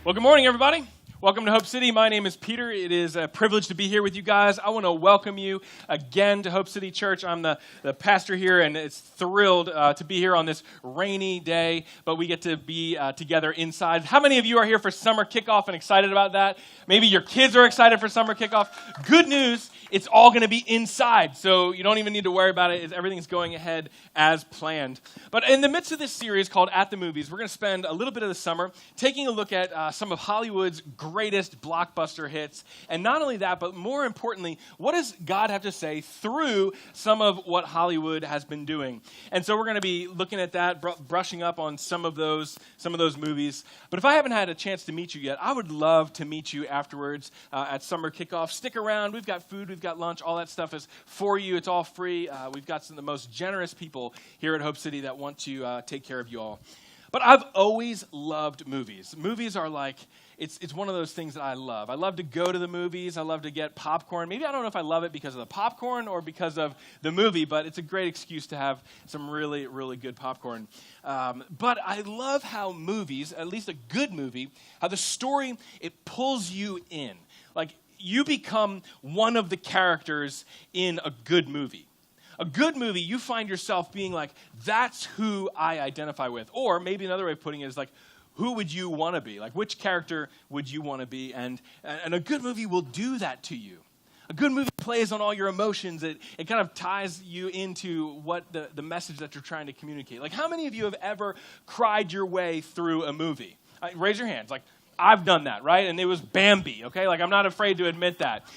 Well, good morning, everybody. Welcome to Hope City. My name is Peter. It is a privilege to be here with you guys. I want to welcome you again to Hope City Church. I'm the pastor here, and it's thrilled to be here on this rainy day, but we get to be together inside. How many of you are here for summer kickoff and excited about that? Maybe your kids are excited for summer kickoff. Good news, it's all going to be inside, so you don't even need to worry about it. Everything's going ahead as planned. But in the midst of this series called At the Movies, we're going to spend a little bit of the summer taking a look at some of Hollywood's greatest blockbuster hits. And not only that, but more importantly, what does God have to say through some of what Hollywood has been doing? And so we're going to be looking at that, brushing up on some of those movies. But if I haven't had a chance to meet you yet, I would love to meet you afterwards at summer kickoff. Stick around. We've got food. We've got lunch. All that stuff is for you. It's all free. We've got some of the most generous people here at Hope City that want to take care of you all. But I've always loved movies. Movies are like, it's one of those things that I love. I love to go to the movies. I love to get popcorn. Maybe I don't know if I love it because of the popcorn or because of the movie, but it's a great excuse to have some really, really good popcorn. But I love how movies, at least a good movie, how the story, it pulls you in. Like, you become one of the characters in a good movie. A good movie, you find yourself being like, that's who I identify with. Or maybe another way of putting it is like, who would you want to be? Like, which character would you want to be? And a good movie will do that to you. A good movie plays on all your emotions. It kind of ties you into what the message that you're trying to communicate. Like, how many of you have ever cried your way through a movie? Raise your hands. Like, I've done that, right? And it was Bambi, okay? Like, I'm not afraid to admit that.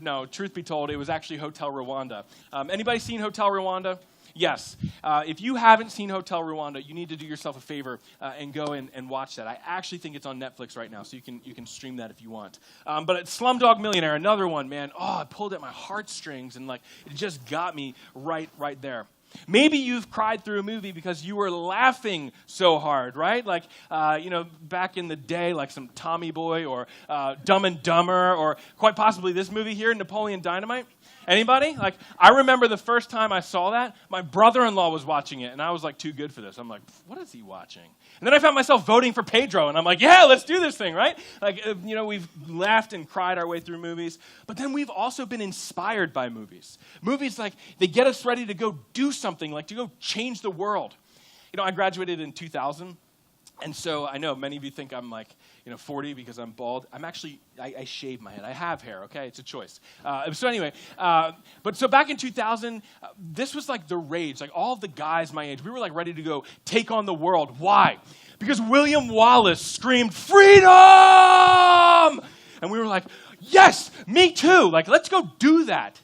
No, truth be told, it was actually Hotel Rwanda. Anybody seen Hotel Rwanda? Yes. If you haven't seen Hotel Rwanda, you need to do yourself a favor and go and watch that. I actually think it's on Netflix right now, so you can stream that if you want. But Slumdog Millionaire, another one, man. Oh, it pulled at my heartstrings, and like it just got me right there. Maybe you've cried through a movie because you were laughing so hard, right? Like, back in the day, like some Tommy Boy or Dumb and Dumber, or quite possibly this movie here, Napoleon Dynamite. Anybody? Like, I remember the first time I saw that, my brother-in-law was watching it, and I was like, too good for this. I'm like, what is he watching? And then I found myself voting for Pedro, and I'm like, yeah, let's do this thing, right? Like, we've laughed and cried our way through movies, but then we've also been inspired by movies. Movies, like, they get us ready to go do something, like to go change the world. I graduated in 2000, and so I know many of you think I'm like, 40 because I'm bald. I'm actually, I shave my head. I have hair, okay? It's a choice. So anyway, but so back in 2000, this was like the rage. Like all of the guys my age, we were like ready to go take on the world. Why? Because William Wallace screamed, freedom! And we were like, yes, me too. Like, let's go do that.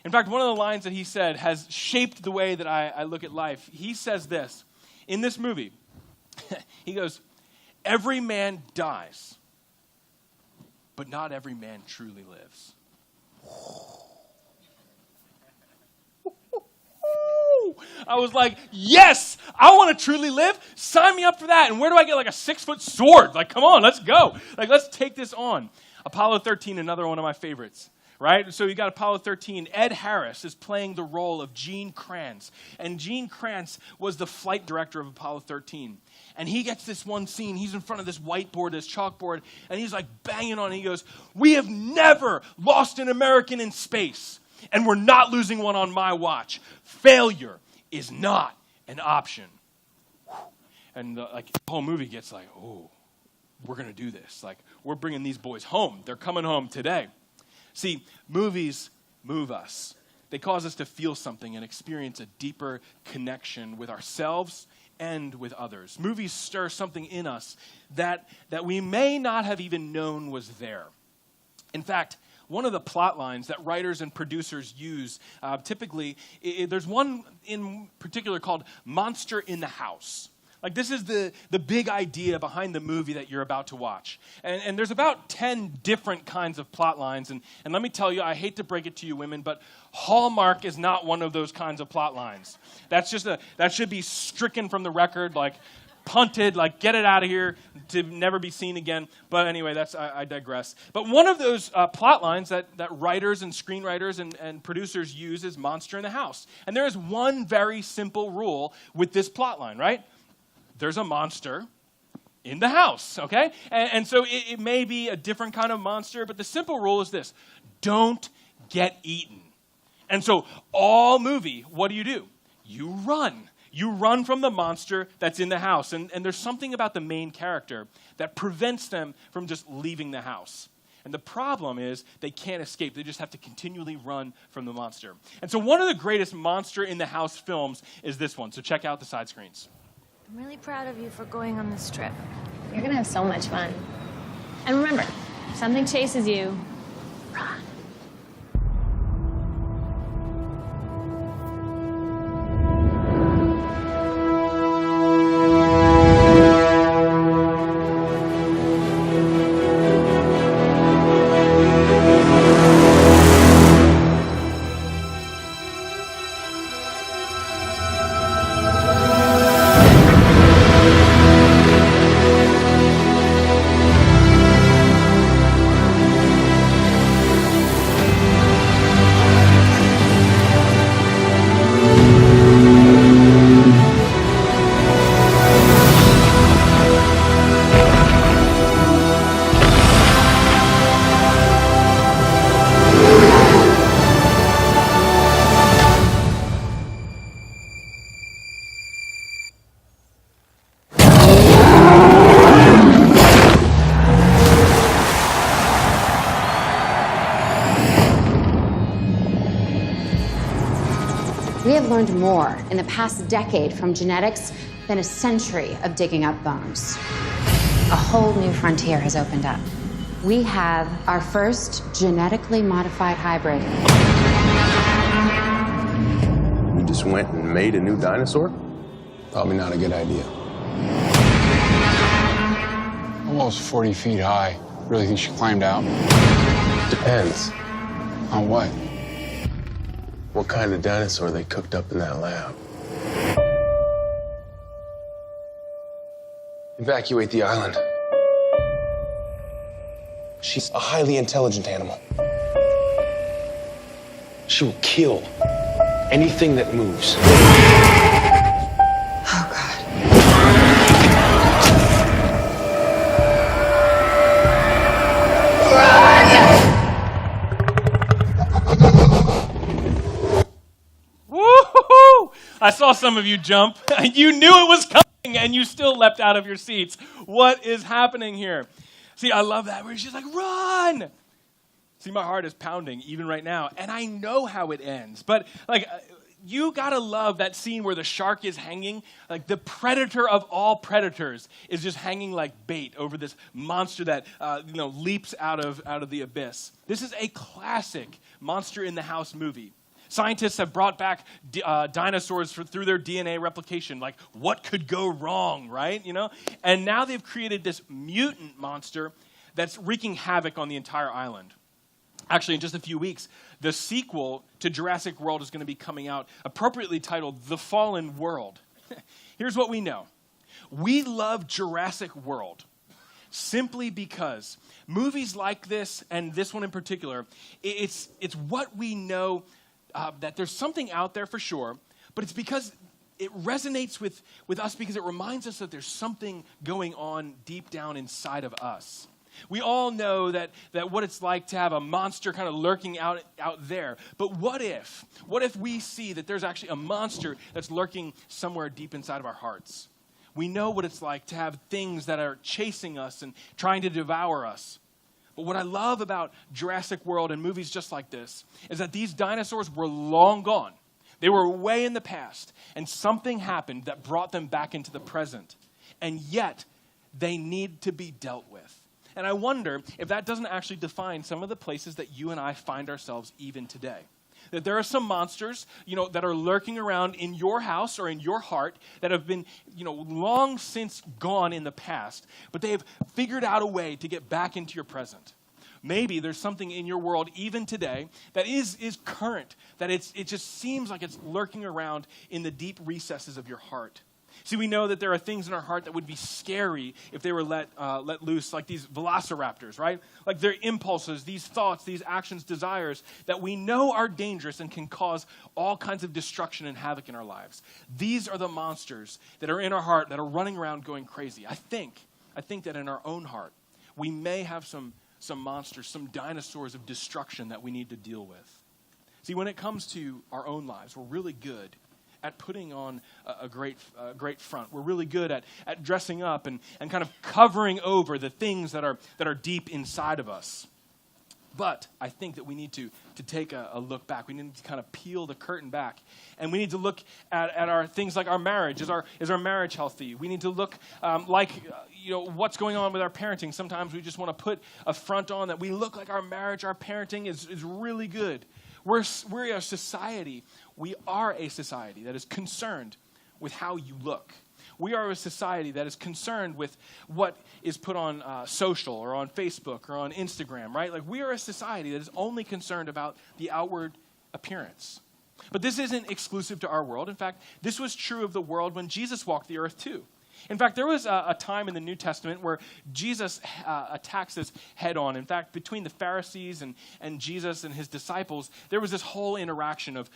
In fact, one of the lines that he said has shaped the way that I look at life. He says this, in this movie, he goes, every man dies, but not every man truly lives. I was like, yes, I want to truly live. Sign me up for that. And where do I get like a 6-foot sword? Like, come on, let's go. Like, let's take this on. Apollo 13, another one of my favorites. Right? So you got Apollo 13. Ed Harris is playing the role of Gene Kranz. And Gene Kranz was the flight director of Apollo 13. And he gets this one scene. He's in front of this whiteboard, this chalkboard, and he's like banging on it. He goes, we have never lost an American in space, and we're not losing one on my watch. Failure is not an option. And the whole movie gets like, oh, we're going to do this. Like, we're bringing these boys home. They're coming home today. See, movies move us. They cause us to feel something and experience a deeper connection with ourselves and with others. Movies stir something in us that we may not have even known was there. In fact, one of the plot lines that writers and producers use, typically, there's one in particular called Monster in the House. Like, this is the big idea behind the movie that you're about to watch. And there's about 10 different kinds of plot lines. And let me tell you, I hate to break it to you women, but Hallmark is not one of those kinds of plot lines. That should be stricken from the record, like punted, like get it out of here to never be seen again. But anyway, I digress. But one of those plot lines that writers and screenwriters and producers use is Monster in the House. And there is one very simple rule with this plot line, right? There's a monster in the house, okay? And so it may be a different kind of monster, but the simple rule is this: don't get eaten. And so all movie, what do? You run. You run from the monster that's in the house. And there's something about the main character that prevents them from just leaving the house. And the problem is they can't escape. They just have to continually run from the monster. And so one of the greatest monster in the house films is this one. So check out the side screens. I'm really proud of you for going on this trip. You're gonna have so much fun. And remember, if something chases you, run. We have learned more in the past decade from genetics than a century of digging up bones. A whole new frontier has opened up. We have our first genetically modified hybrid. We just went and made a new dinosaur? Probably not a good idea. Almost 40 feet high. Really think she climbed out? Depends. On what? What kind of dinosaur they cooked up in that lab. Evacuate the island. She's a highly intelligent animal. She will kill anything that moves. Oh, God. Woo-hoo-hoo! I saw some of you jump. You knew it was coming, and you still leapt out of your seats. What is happening here? See, I love that where she's like, run! See, my heart is pounding even right now, and I know how it ends. But, you gotta love that scene where the shark is hanging. Like, the predator of all predators is just hanging like bait over this monster that, leaps out of the abyss. This is a classic Monster in the House movie. Scientists have brought back dinosaurs through their DNA replication. Like, what could go wrong, right? And now they've created this mutant monster that's wreaking havoc on the entire island. Actually, in just a few weeks, the sequel to Jurassic World is going to be coming out, appropriately titled The Fallen World. Here's what we know. We love Jurassic World simply because movies like this, and this one in particular, it's what we know. That there's something out there for sure, but it's because it resonates with us because it reminds us that there's something going on deep down inside of us. We all know that what it's like to have a monster kind of lurking out there. But what if we see that there's actually a monster that's lurking somewhere deep inside of our hearts? We know what it's like to have things that are chasing us and trying to devour us. But what I love about Jurassic World and movies just like this is that these dinosaurs were long gone. They were way in the past, and something happened that brought them back into the present. And yet, they need to be dealt with. And I wonder if that doesn't actually define some of the places that you and I find ourselves even today. That there are some monsters, that are lurking around in your house or in your heart that have been, long since gone in the past, but they have figured out a way to get back into your present. Maybe there's something in your world even today that is current, that it just seems like it's lurking around in the deep recesses of your heart. See, we know that there are things in our heart that would be scary if they were let loose, like these velociraptors, right? Like their impulses, these thoughts, these actions, desires that we know are dangerous and can cause all kinds of destruction and havoc in our lives. These are the monsters that are in our heart that are running around going crazy. I think I think that in our own heart, we may have some monsters, some dinosaurs of destruction that we need to deal with. See, when it comes to our own lives, we're really good at putting on a great front. We're really good at dressing up and kind of covering over the things that are deep inside of us. But I think that we need to take a look back. We need to kind of peel the curtain back. And we need to look at our things like our marriage. Is our marriage healthy? We need to look what's going on with our parenting. Sometimes we just want to put a front on that we look like our marriage, our parenting is really good. We're a society. We are a society that is concerned with how you look. We are a society that is concerned with what is put on social or on Facebook or on Instagram, right? Like, we are a society that is only concerned about the outward appearance. But this isn't exclusive to our world. In fact, this was true of the world when Jesus walked the earth too. In fact, there was a time in the New Testament where Jesus attacks this head on. In fact, between the Pharisees and Jesus and his disciples, there was this whole interaction of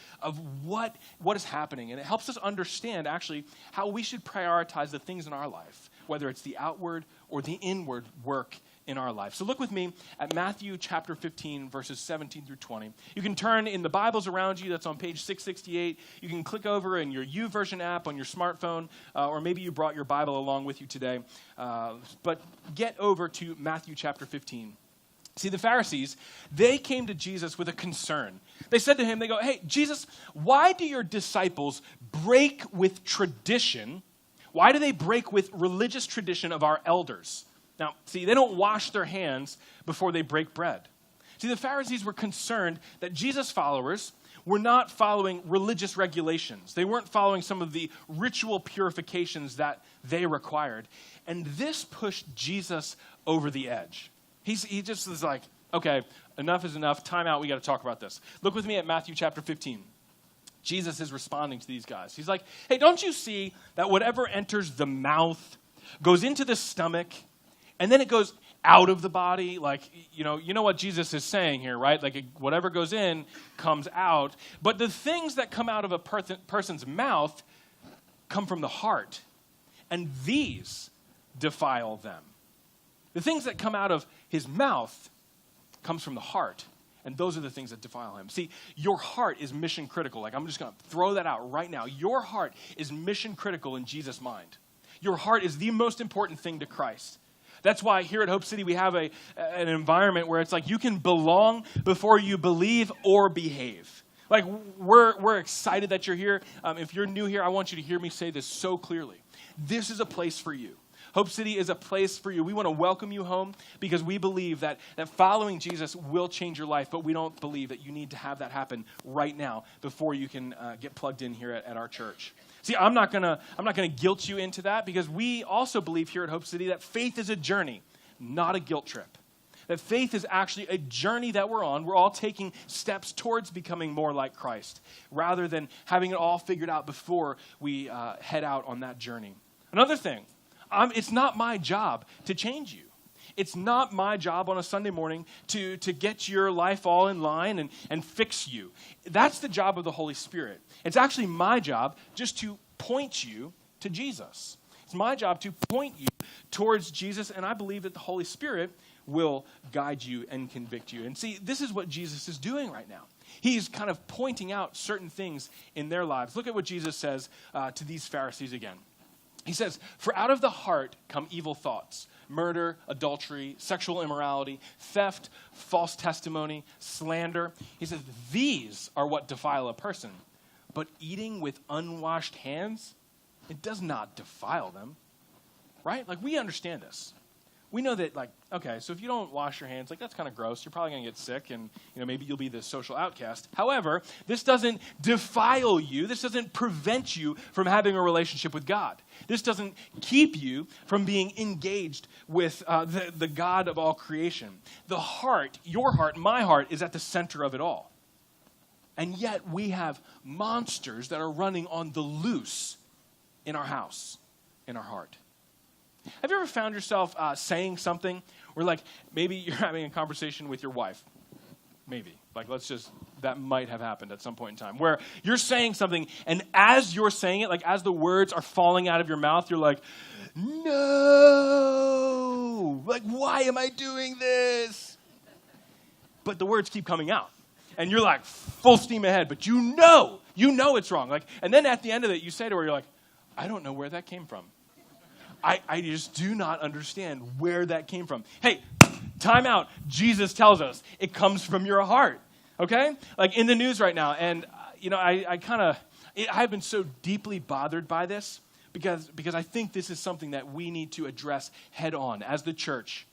what is happening. And it helps us understand, actually, how we should prioritize the things in our life, whether it's the outward or the inward work in our life. So look with me at Matthew chapter 15, verses 17 through 20. You can turn in the Bibles around you. That's on page 668. You can click over in your YouVersion app on your smartphone, or maybe you brought your Bible along with you today. But get over to Matthew chapter 15. See, the Pharisees, they came to Jesus with a concern. They said to him, they go, "Hey, Jesus, why do your disciples break with tradition? Why do they break with religious tradition of our elders?" Now, see, they don't wash their hands before they break bread. See, the Pharisees were concerned that Jesus' followers were not following religious regulations. They weren't following some of the ritual purifications that they required. And this pushed Jesus over the edge. He just was like, okay, enough is enough. Time out. We got to talk about this. Look with me at Matthew chapter 15. Jesus is responding to these guys. He's like, hey, don't you see that whatever enters the mouth goes into the stomach, and then it goes out of the body? Like, you know what Jesus is saying here, right? Like, whatever goes in comes out. But the things that come out of a person's mouth come from the heart, and these defile them. The things that come out of his mouth comes from the heart, and those are the things that defile him. See, your heart is mission critical. Like, I'm just going to throw that out right now. Your heart is mission critical in Jesus' mind. Your heart is the most important thing to Christ. That's why here at Hope City we have an environment where it's like you can belong before you believe or behave. Like, we're excited that you're here. If you're new here, I want you to hear me say this so clearly. This is a place for you. Hope City is a place for you. We want to welcome you home because we believe that following Jesus will change your life, but we don't believe that you need to have that happen right now before you can get plugged in here at our church. See, I'm not gonna guilt you into that, because we also believe here at Hope City that faith is a journey, not a guilt trip. That faith is actually a journey that we're on. We're all taking steps towards becoming more like Christ, rather than having it all figured out before we head out on that journey. Another thing, it's not my job to change you. It's not my job on a Sunday morning to get your life all in line and fix you. That's the job of the Holy Spirit. It's actually my job just to point you to Jesus. It's my job to point you towards Jesus, and I believe that the Holy Spirit will guide you and convict you. And see, this is what Jesus is doing right now. He's kind of pointing out certain things in their lives. Look at what Jesus says to these Pharisees again. He says, "For out of the heart come evil thoughts, murder, adultery, sexual immorality, theft, false testimony, slander." He says, "These are what defile a person. But eating with unwashed hands, it does not defile them." Right? Like, we understand this. We know that, like, okay, so if you don't wash your hands, like, that's kind of gross. You're probably going to get sick, and maybe you'll be the social outcast. However, this doesn't defile you. This doesn't prevent you from having a relationship with God. This doesn't keep you from being engaged with the God of all creation. The heart, your heart, my heart, is at the center of it all. And yet we have monsters that are running on the loose in our house, in our heart. Have you ever found yourself saying something where, like, maybe you're having a conversation with your wife? Maybe. Like, that might have happened at some point in time, where you're saying something, and as you're saying it, like, as the words are falling out of your mouth, you're like, no, like, why am I doing this? But the words keep coming out. And you're like full steam ahead, but you know it's wrong. Like, and then at the end of it, you say to her, you're like, I don't know where that came from. I just do not understand where that came from. Hey, time out. Jesus tells us it comes from your heart, okay? Like in the news right now, and I've been so deeply bothered by this because I think this is something that we need to address head on as the church.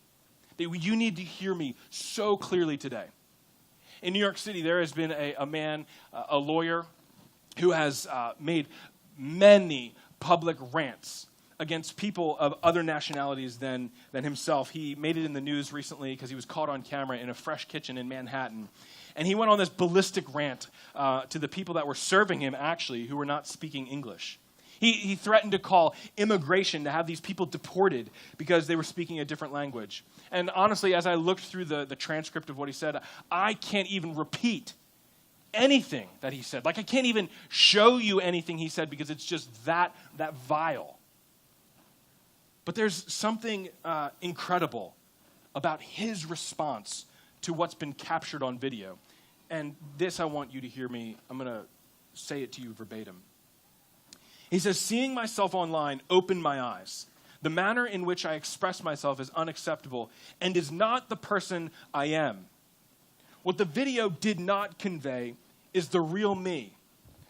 You need to hear me so clearly today. In New York City, there has been a man, a lawyer, who has made many public rants against people of other nationalities than himself. He made it in the news recently because he was caught on camera in a fresh kitchen in Manhattan. And he went on this ballistic rant to the people that were serving him, actually, who were not speaking English. He threatened to call immigration to have these people deported because they were speaking a different language. And honestly, as I looked through the transcript of what he said, I can't even repeat anything that he said. Like, I can't even show you anything he said because it's just that vile. But there's something incredible about his response to what's been captured on video. And this, I want you to hear me. I'm going to say it to you verbatim. He says, seeing myself online opened my eyes. The manner in which I express myself is unacceptable and is not the person I am. What the video did not convey is the real me.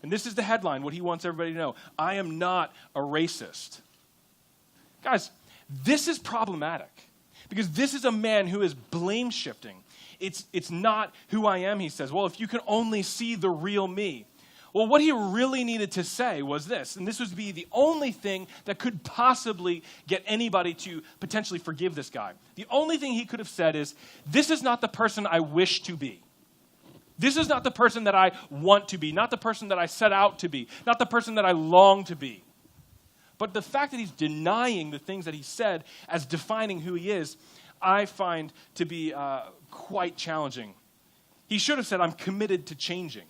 And this is the headline, what he wants everybody to know. I am not a racist. Guys, this is problematic because this is a man who is blame shifting. It's not who I am, he says. Well, if you can only see the real me. Well, what he really needed to say was this, and this would be the only thing that could possibly get anybody to potentially forgive this guy. The only thing he could have said is, this is not the person I wish to be. This is not the person that I want to be, not the person that I set out to be, not the person that I long to be. But the fact that he's denying the things that he said as defining who he is, I find to be quite challenging. He should have said, I'm committed to changing.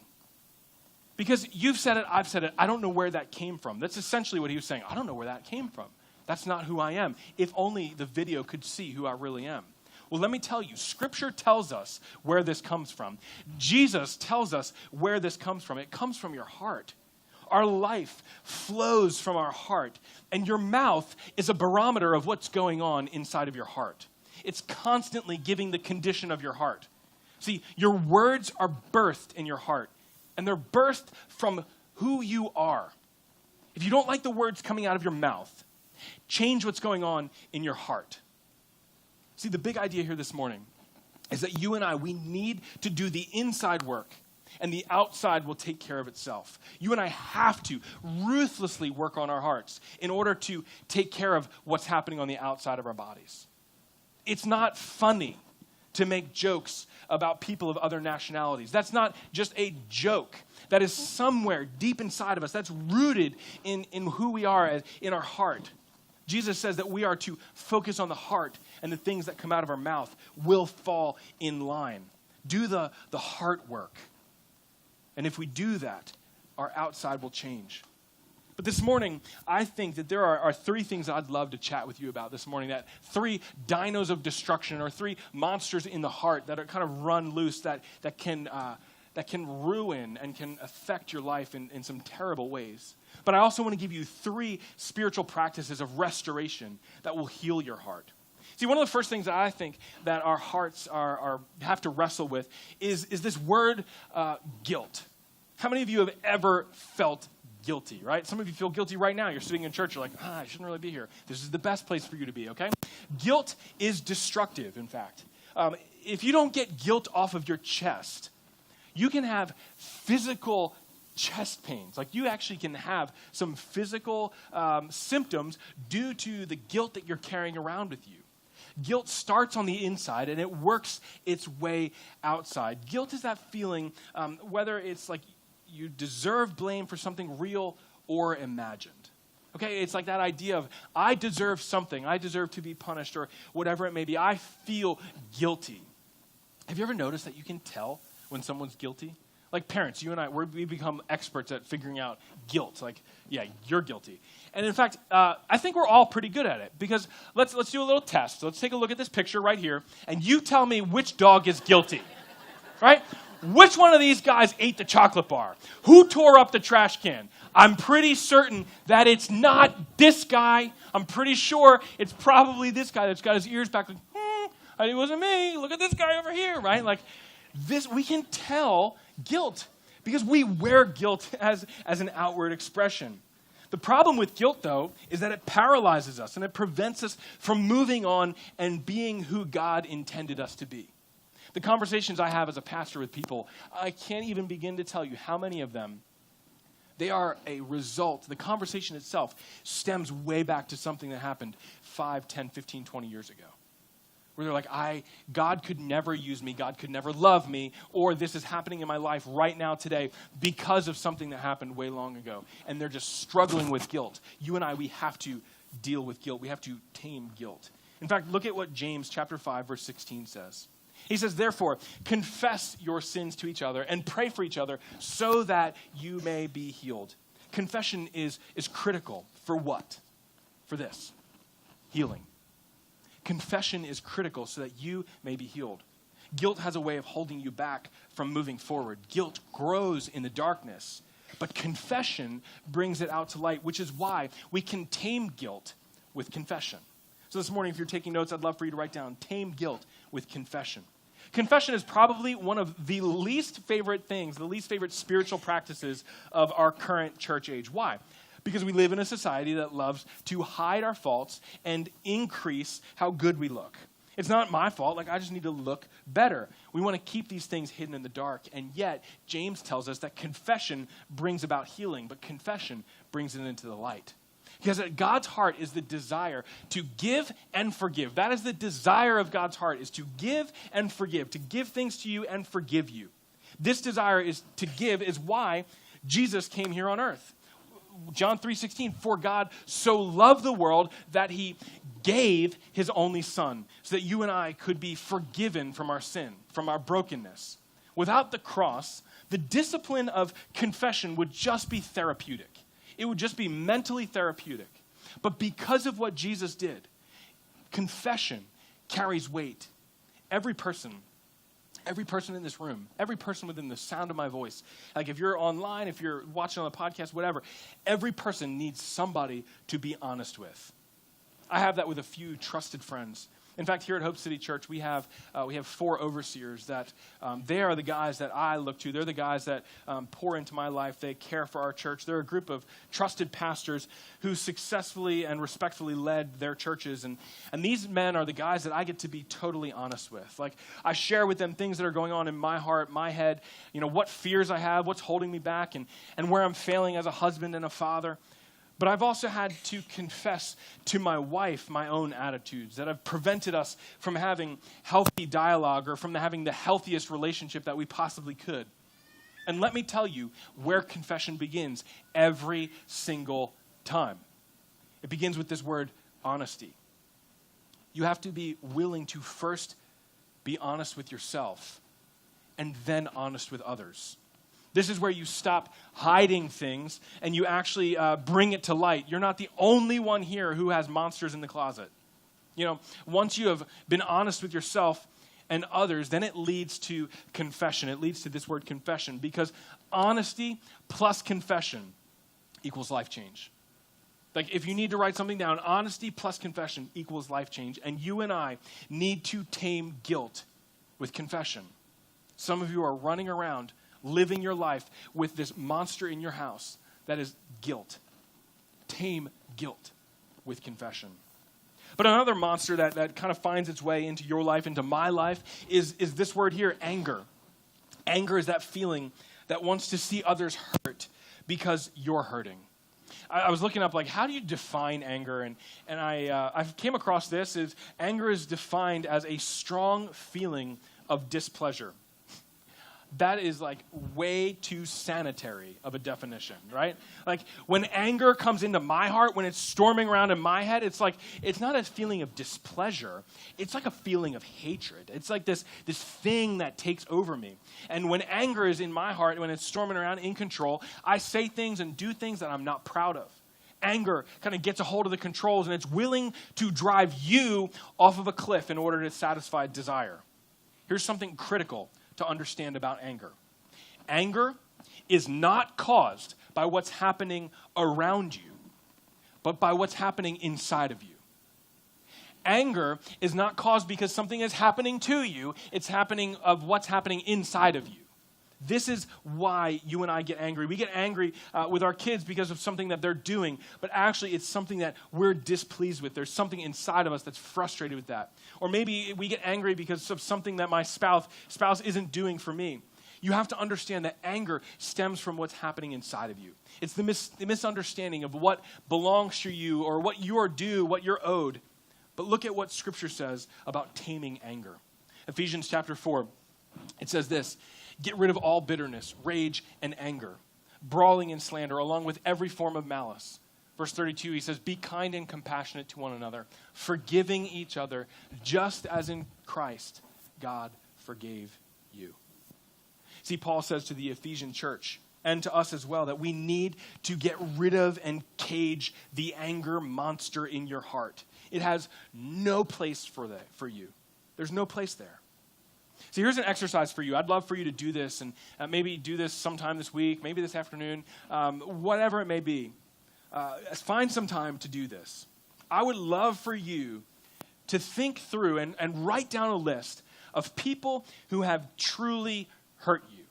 Because you've said it, I've said it, I don't know where that came from. That's essentially what he was saying. I don't know where that came from. That's not who I am. If only the video could see who I really am. Well, let me tell you, Scripture tells us where this comes from. Jesus tells us where this comes from. It comes from your heart. Our life flows from our heart. And your mouth is a barometer of what's going on inside of your heart. It's constantly giving the condition of your heart. See, your words are birthed in your heart. And they're birthed from who you are. If you don't like the words coming out of your mouth, change what's going on in your heart. See, the big idea here this morning is that you and I, we need to do the inside work, and the outside will take care of itself. You and I have to ruthlessly work on our hearts in order to take care of what's happening on the outside of our bodies. It's not funny to make jokes about people of other nationalities. That's not just a joke. That is somewhere deep inside of us. That's rooted in who we are, in our heart. Jesus says that we are to focus on the heart, and the things that come out of our mouth will fall in line. Do the heart work. And if we do that, our outside will change. But this morning, I think that there are three things I'd love to chat with you about this morning. That three dinos of destruction, or three monsters in the heart that are kind of run loose, that can ruin and can affect your life in some terrible ways. But I also want to give you three spiritual practices of restoration that will heal your heart. See, one of the first things that I think that our hearts have to wrestle with is this word guilt. How many of you have ever felt guilty, right? Some of you feel guilty right now. You're sitting in church, you're like, I shouldn't really be here. This is the best place for you to be, okay? Guilt is destructive, in fact. If you don't get guilt off of your chest, you can have physical chest pains. Like, you actually can have some physical symptoms due to the guilt that you're carrying around with you. Guilt starts on the inside and it works its way outside. Guilt is that feeling, whether it's like you deserve blame for something real or imagined. Okay, it's like that idea of, I deserve something. I deserve to be punished, or whatever it may be. I feel guilty. Have you ever noticed that you can tell when someone's guilty? Like parents, you and I, we become experts at figuring out guilt. Like, yeah, you're guilty. And in fact, I think we're all pretty good at it, because let's do a little test. Let's take a look at this picture right here, and you tell me which dog is guilty, right? Which one of these guys ate the chocolate bar? Who tore up the trash can? I'm pretty certain that it's not this guy. I'm pretty sure it's probably this guy that's got his ears back like, it wasn't me. Look at this guy over here, right? Like this, we can tell guilt because we wear guilt as an outward expression. The problem with guilt, though, is that it paralyzes us and it prevents us from moving on and being who God intended us to be. The conversations I have as a pastor with people, I can't even begin to tell you how many of them, they are a result. The conversation itself stems way back to something that happened 5, 10, 15, 20 years ago. Where they're like, God could never use me, God could never love me, or this is happening in my life right now today because of something that happened way long ago. And they're just struggling with guilt. You and I, we have to deal with guilt. We have to tame guilt. In fact, look at what James chapter 5, verse 16 says. He says, therefore, confess your sins to each other and pray for each other so that you may be healed. Confession is critical for what? For this, healing. Confession is critical so that you may be healed. Guilt has a way of holding you back from moving forward. Guilt grows in the darkness, but confession brings it out to light, which is why we can tame guilt with confession. So this morning, if you're taking notes, I'd love for you to write down, tame guilt with confession. Confession is probably one of the least favorite things, the least favorite spiritual practices of our current church age. Why? Because we live in a society that loves to hide our faults and increase how good we look. It's not my fault. Like, I just need to look better. We want to keep these things hidden in the dark. And yet, James tells us that confession brings about healing, but confession brings it into the light. Because at God's heart is the desire to give and forgive. That is the desire of God's heart, is to give and forgive, to give things to you and forgive you. This desire is to give is why Jesus came here on earth. John 3:16, for God so loved the world that he gave his only son so that you and I could be forgiven from our sin, from our brokenness. Without the cross, the discipline of confession would just be therapeutic. It would just be mentally therapeutic. But because of what Jesus did, confession carries weight. Every person in this room, every person within the sound of my voice, like if you're online, if you're watching on the podcast, whatever, every person needs somebody to be honest with. I have that with a few trusted friends. In fact, here at Hope City Church, we have 4 overseers that they are the guys that I look to. They're the guys that pour into my life. They care for our church. They're a group of trusted pastors who successfully and respectfully led their churches. And these men are the guys that I get to be totally honest with. Like, I share with them things that are going on in my heart, my head, what fears I have, what's holding me back, and where I'm failing as a husband and a father. But I've also had to confess to my wife my own attitudes that have prevented us from having healthy dialogue or from having the healthiest relationship that we possibly could. And let me tell you where confession begins every single time. It begins with this word, honesty. You have to be willing to first be honest with yourself and then honest with others. This is where you stop hiding things and you actually bring it to light. You're not the only one here who has monsters in the closet. Once you have been honest with yourself and others, then it leads to confession. It leads to this word confession, because honesty plus confession equals life change. Like, if you need to write something down, honesty plus confession equals life change. And you and I need to tame guilt with confession. Some of you are running around living your life with this monster in your house that is guilt. Tame guilt with confession. But another monster that kind of finds its way into your life, into my life, is this word here, anger. Anger is that feeling that wants to see others hurt because you're hurting. I was looking up, how do you define anger? And I came across this, is anger is defined as a strong feeling of displeasure. that is like way too sanitary of a definition, right? Like when anger comes into my heart, when it's storming around in my head, it's like, it's not a feeling of displeasure. It's like a feeling of hatred. It's like this thing that takes over me. And when anger is in my heart, when it's storming around in control, I say things and do things that I'm not proud of. Anger kind of gets a hold of the controls and it's willing to drive you off of a cliff in order to satisfy desire. Here's something critical to understand about anger. Anger is not caused by what's happening around you, but by what's happening inside of you. Anger is not caused because something is happening to you. It's happening of what's happening inside of you. This is why you and I get angry. We get angry with our kids because of something that they're doing, but actually it's something that we're displeased with. There's something inside of us that's frustrated with that. Or maybe we get angry because of something that my spouse isn't doing for me. You have to understand that anger stems from what's happening inside of you. It's the misunderstanding of what belongs to you or what you are due, what you're owed. But look at what Scripture says about taming anger. Ephesians chapter 4, it says this: get rid of all bitterness, rage, and anger, brawling and slander, along with every form of malice. Verse 32, he says, be kind and compassionate to one another, forgiving each other, just as in Christ God forgave you. See, Paul says to the Ephesian church, and to us as well, that we need to get rid of and cage the anger monster in your heart. It has no place for you. There's no place there. So here's an exercise for you. I'd love for you to do this, and maybe do this sometime this week, maybe this afternoon, whatever it may be. Find some time to do this. I would love for you to think through and write down a list of people who have truly hurt you.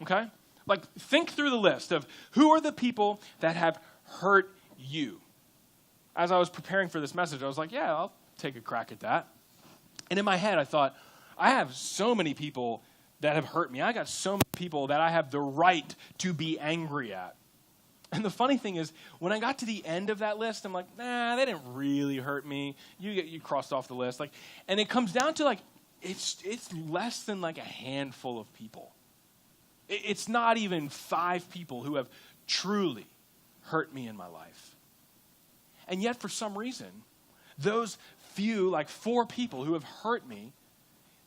Okay? Like, think through the list of who are the people that have hurt you. As I was preparing for this message, I was like, yeah, I'll take a crack at that. And in my head, I thought, I have so many people that have hurt me. I got so many people that I have the right to be angry at. And the funny thing is, when I got to the end of that list, I'm like, nah, they didn't really hurt me. You crossed off the list. Like, and it comes down to like, it's less than like a handful of people. It's not even 5 people who have truly hurt me in my life. And yet, for some reason, those few, like 4 people who have hurt me,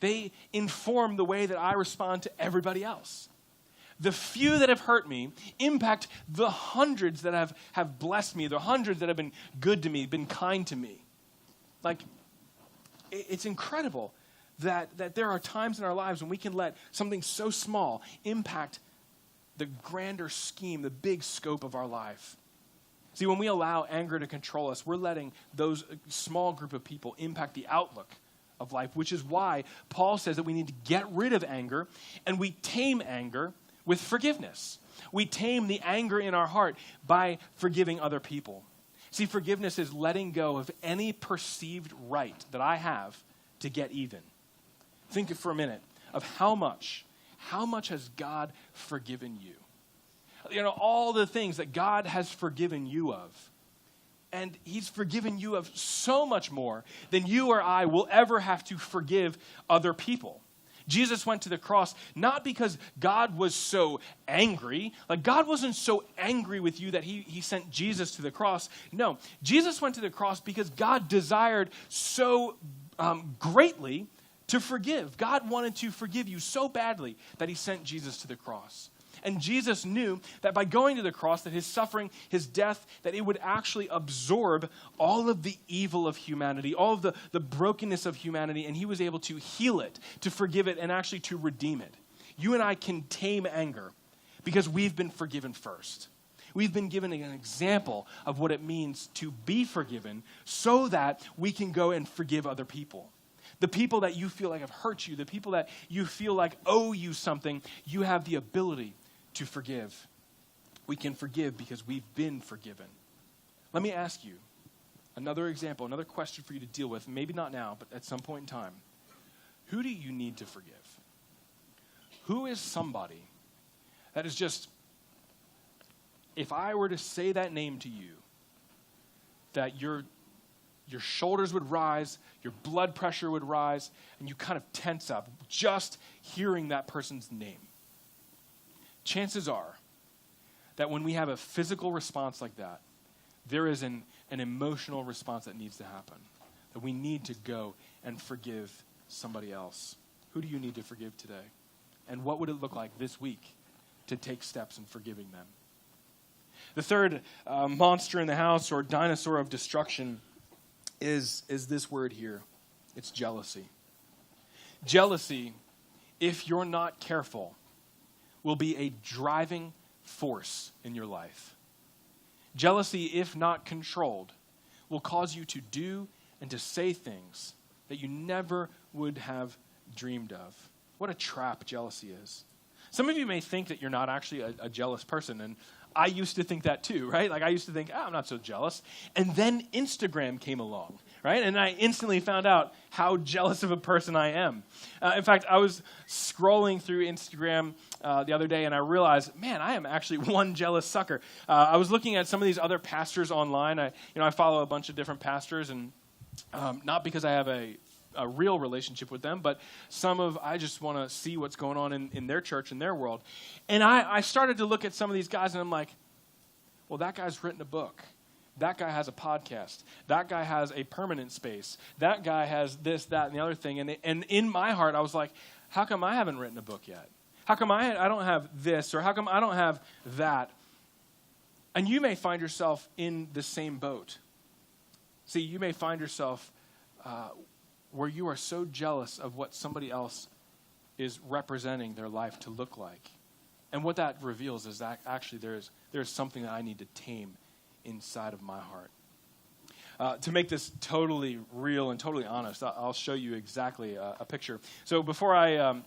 they inform the way that I respond to everybody else. The few that have hurt me impact the hundreds that have blessed me, the hundreds that have been good to me, been kind to me. Like, it's incredible that there are times in our lives when we can let something so small impact the grander scheme, the big scope of our life. See, when we allow anger to control us, we're letting those small group of people impact the outlook of life, which is why Paul says that we need to get rid of anger, and we tame anger with forgiveness. We tame the anger in our heart by forgiving other people. See, forgiveness is letting go of any perceived right that I have to get even. Think for a minute of how much has God forgiven you? You know, all the things that God has forgiven you of. And he's forgiven you of so much more than you or I will ever have to forgive other people. Jesus went to the cross not because God was so angry. Like, God wasn't so angry with you that he sent Jesus to the cross. No, Jesus went to the cross because God desired so greatly to forgive. God wanted to forgive you so badly that he sent Jesus to the cross. And Jesus knew that by going to the cross, that his suffering, his death, that it would actually absorb all of the evil of humanity, all of the brokenness of humanity, and he was able to heal it, to forgive it, and actually to redeem it. You and I can tame anger because we've been forgiven first. We've been given an example of what it means to be forgiven so that we can go and forgive other people. The people that you feel like have hurt you, the people that you feel like owe you something, you have the ability to forgive. We can forgive because we've been forgiven. Let me ask you another example, another question for you to deal with, maybe not now, but at some point in time. Who do you need to forgive? Who is somebody that is just, if I were to say that name to you, that your shoulders would rise, your blood pressure would rise, and you kind of tense up just hearing that person's name? chances are that when we have a physical response like that, there is an emotional response that needs to happen. That we need to go and forgive somebody else. Who do you need to forgive today? And what would it look like this week to take steps in forgiving them? The third monster in the house, or dinosaur of destruction, is this word here. It's jealousy. Jealousy, if you're not careful, will be a driving force in your life. Jealousy, if not controlled, will cause you to do and to say things that you never would have dreamed of. What a trap jealousy is. Some of you may think that you're not actually a jealous person, and I used to think that too, right? Like I used to think, I'm not so jealous. And then Instagram came along, right? And I instantly found out how jealous of a person I am. In fact, I was scrolling through Instagram the other day, and I realized, man, I am actually one jealous sucker. I was looking at some of these other pastors online. I follow a bunch of different pastors, and not because I have a real relationship with them, but I just want to see what's going on in their church, in their world. And I started to look at some of these guys, and I'm like, well, that guy's written a book. That guy has a podcast. That guy has a permanent space. That guy has this, that, and the other thing. And in my heart, I was like, how come I haven't written a book yet? How come I don't have this, or how come I don't have that? And you may find yourself in the same boat. See, you may find yourself where you are so jealous of what somebody else is representing their life to look like. And what that reveals is that actually there's something that I need to tame inside of my heart. To make this totally real and totally honest, I'll show you exactly a picture. So before I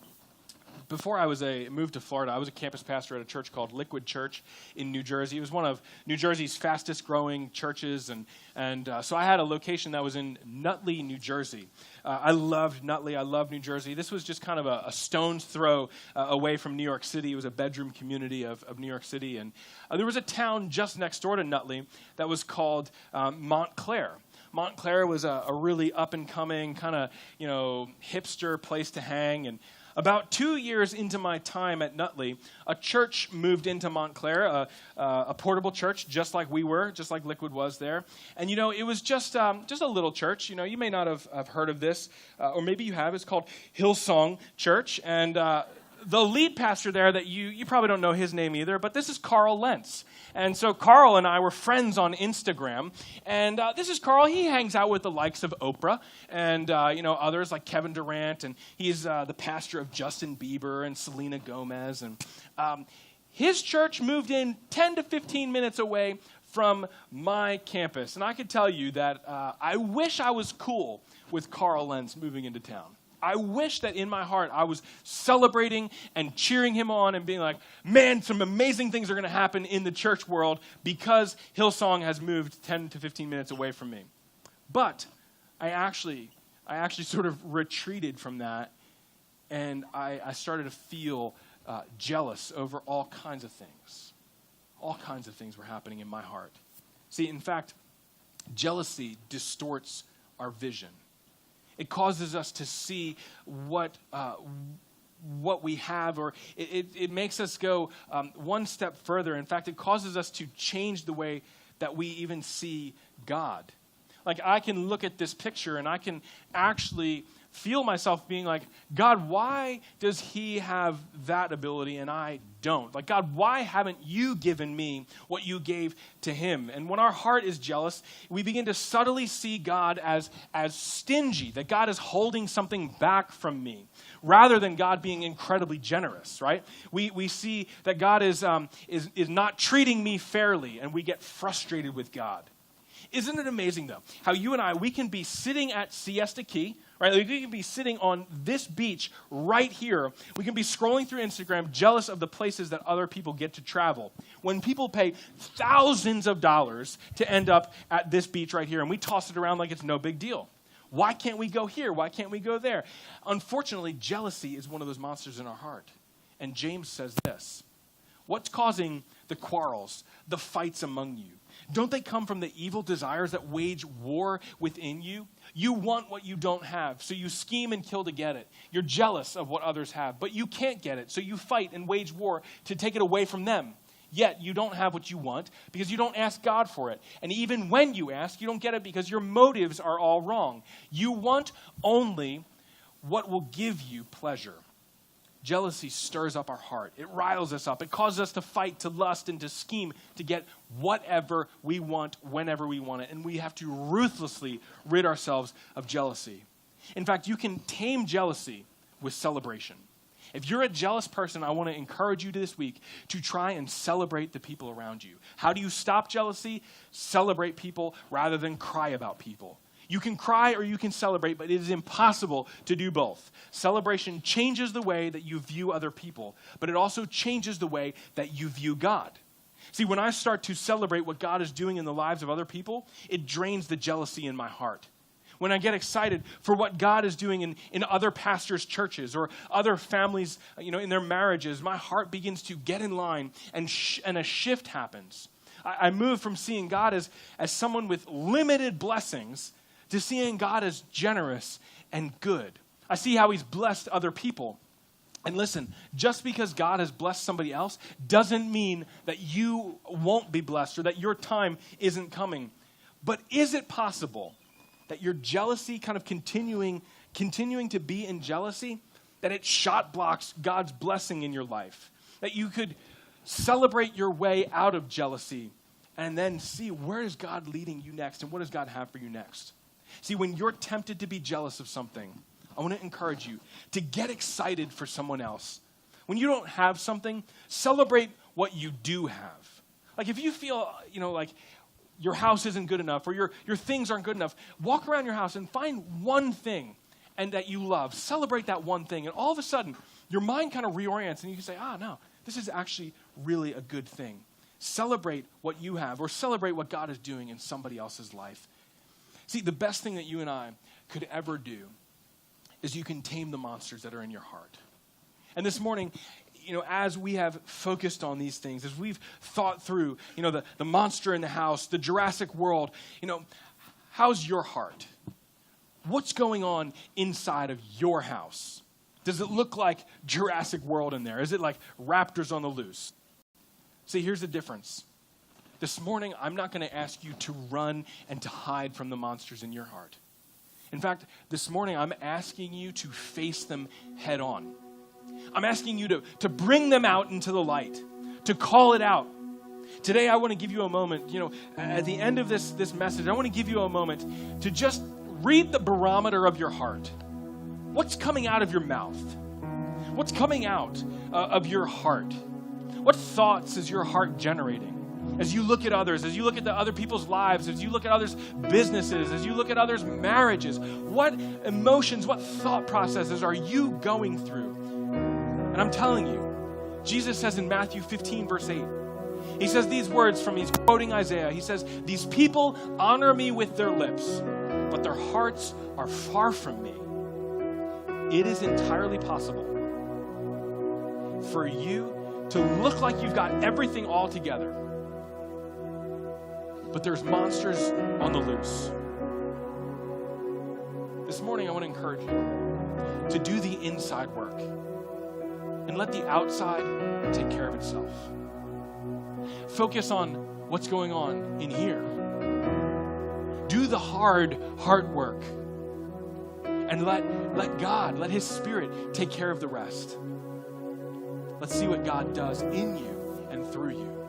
moved to Florida, I was a campus pastor at a church called Liquid Church in New Jersey. It was one of New Jersey's fastest growing churches, and so I had a location that was in Nutley, New Jersey. I loved Nutley. I loved New Jersey. This was just kind of a stone's throw away from New York City. It was a bedroom community of New York City, and there was a town just next door to Nutley that was called Montclair. Montclair was a really up-and-coming kind of, hipster place to hang. And about 2 years into my time at Nutley, a church moved into Montclair, a portable church, just like we were, just like Liquid was there. And, it was just a little church. You may not have heard of this, or maybe you have. It's called Hillsong Church. And the lead pastor there that you probably don't know his name either, but this is Carl Lentz. And so Carl and I were friends on Instagram, and this is Carl. He hangs out with the likes of Oprah and others like Kevin Durant, and he's the pastor of Justin Bieber and Selena Gomez. And his church moved in 10 to 15 minutes away from my campus, and I could tell you that I wish I was cool with Carl Lentz moving into town. I wish that in my heart I was celebrating and cheering him on and being like, man, some amazing things are going to happen in the church world because Hillsong has moved 10 to 15 minutes away from me. But I actually sort of retreated from that, and I started to feel jealous over all kinds of things. All kinds of things were happening in my heart. See, in fact, jealousy distorts our vision. It causes us to see what we have, or it makes us go one step further. In fact, it causes us to change the way that we even see God. Like, I can look at this picture and I can actually feel myself being like, God, why does he have that ability and I don't? Like, God, why haven't you given me what you gave to him? And when our heart is jealous, we begin to subtly see God as stingy, that God is holding something back from me, rather than God being incredibly generous, right? We see that God is not treating me fairly, and we get frustrated with God. Isn't it amazing, though, how you and we can be sitting at Siesta Key, right? We can be sitting on this beach right here. We can be scrolling through Instagram, jealous of the places that other people get to travel. When people pay thousands of dollars to end up at this beach right here, and we toss it around like it's no big deal. Why can't we go here? Why can't we go there? Unfortunately, jealousy is one of those monsters in our heart. And James says this: what's causing the quarrels, the fights among you? Don't they come from the evil desires that wage war within you? You want what you don't have, so you scheme and kill to get it. You're jealous of what others have, but you can't get it, so you fight and wage war to take it away from them. Yet you don't have what you want because you don't ask God for it. And even when you ask, you don't get it because your motives are all wrong. You want only what will give you pleasure. Jealousy stirs up our heart. It riles us up. It causes us to fight, to lust, and to scheme to get whatever we want whenever we want it. And we have to ruthlessly rid ourselves of jealousy. In fact, you can tame jealousy with celebration. If you're a jealous person, I want to encourage you this week to try and celebrate the people around you. How do you stop jealousy? Celebrate people rather than cry about people. You can cry or you can celebrate, but it is impossible to do both. Celebration changes the way that you view other people, but it also changes the way that you view God. See, when I start to celebrate what God is doing in the lives of other people, it drains the jealousy in my heart. When I get excited for what God is doing in other pastors' churches or other families, in their marriages, my heart begins to get in line and a shift happens. I move from seeing God as someone with limited blessings to seeing God as generous and good. I see how he's blessed other people. And listen, just because God has blessed somebody else doesn't mean that you won't be blessed or that your time isn't coming. But is it possible that your jealousy kind of continuing to be in jealousy, that it shot blocks God's blessing in your life? That you could celebrate your way out of jealousy and then see where is God leading you next and what does God have for you next? See, when you're tempted to be jealous of something, I want to encourage you to get excited for someone else. When you don't have something, celebrate what you do have. Like if you feel, like your house isn't good enough or your things aren't good enough, walk around your house and find one thing and that you love. Celebrate that one thing. And all of a sudden, your mind kind of reorients and you can say, no, this is actually really a good thing. Celebrate what you have or celebrate what God is doing in somebody else's life. See, the best thing that you and I could ever do is you can tame the monsters that are in your heart. And this morning, as we have focused on these things, as we've thought through, the monster in the house, the Jurassic world, how's your heart? What's going on inside of your house? Does it look like Jurassic World in there? Is it like raptors on the loose? See, here's the difference. This morning, I'm not going to ask you to run and to hide from the monsters in your heart. In fact, this morning, I'm asking you to face them head on. I'm asking you to bring them out into the light, to call it out. Today, I want to give you a moment, at the end of this message, I want to give you a moment to just read the barometer of your heart. What's coming out of your mouth? What's coming out of your heart? What thoughts is your heart generating? As you look at others, as you look at the other people's lives, as you look at others' businesses, as you look at others' marriages, what emotions, what thought processes are you going through? And I'm telling you, Jesus says in Matthew 15, verse 8, he says these words he's quoting Isaiah. He says, "These people honor me with their lips, but their hearts are far from me." It is entirely possible for you to look like you've got everything all together, but there's monsters on the loose. This morning, I want to encourage you to do the inside work and let the outside take care of itself. Focus on what's going on in here. Do the hard work and let God, let His Spirit take care of the rest. Let's see what God does in you and through you.